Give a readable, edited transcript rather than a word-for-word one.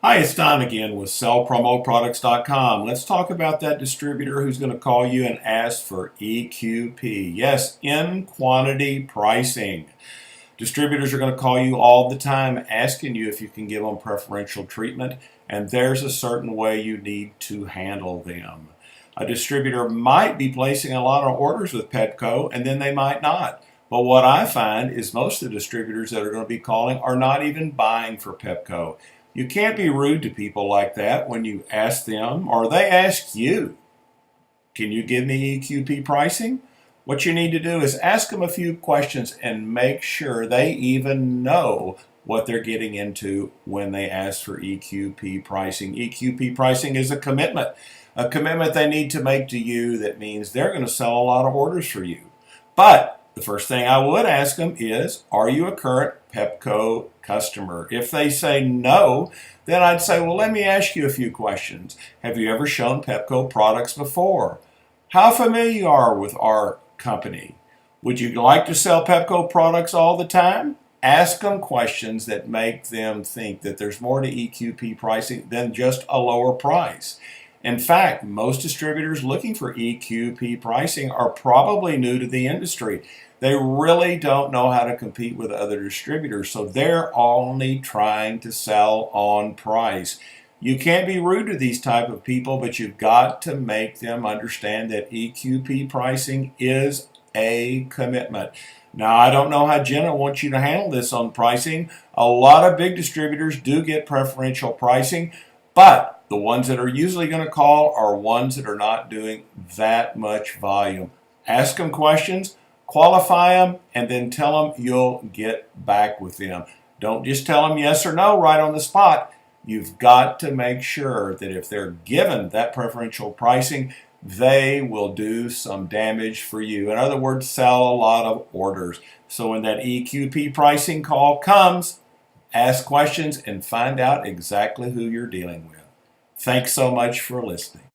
Hi, it's Don again with sellpromoproducts.com. Let's talk about that distributor who's going to call you and ask for EQP. Yes, in quantity pricing. Distributors are going to call you all the time asking you if you can give them preferential treatment, and there's a certain way you need to handle them. A distributor might be placing a lot of orders with Petco, and then they might not. But what I find is most of the distributors that are going to be calling are not even buying for Petco. You can't be rude to people like that when you ask them or they ask you, can you give me EQP pricing? What you need to do is ask them a few questions and make sure they even know what they're getting into when they ask for EQP pricing. EQP pricing is a commitment they need to make to you that means they're going to sell a lot of orders for you. But the first thing I would ask them is, are you a current Petco customer? If they say no, then I'd say, well, let me ask you a few questions. Have you ever shown Petco products before? How familiar you are with our company? Would you like to sell Petco products all the time? Ask them questions that make them think that there's more to EQP pricing than just a lower price. In fact, most distributors looking for EQP pricing are probably new to the industry. They really don't know how to compete with other distributors, so they're only trying to sell on price. You can't be rude to these type of people, but you've got to make them understand that EQP pricing is a commitment. Now, I don't know how Jenna wants you to handle this on pricing. A lot of big distributors do get preferential pricing, but the ones that are usually going to call are ones that are not doing that much volume. Ask them questions, qualify them, and then tell them you'll get back with them. Don't just tell them yes or no right on the spot. You've got to make sure that if they're given that preferential pricing, they will do some damage for you. In other words, sell a lot of orders. So when that EQP pricing call comes, ask questions and find out exactly who you're dealing with. Thanks so much for listening.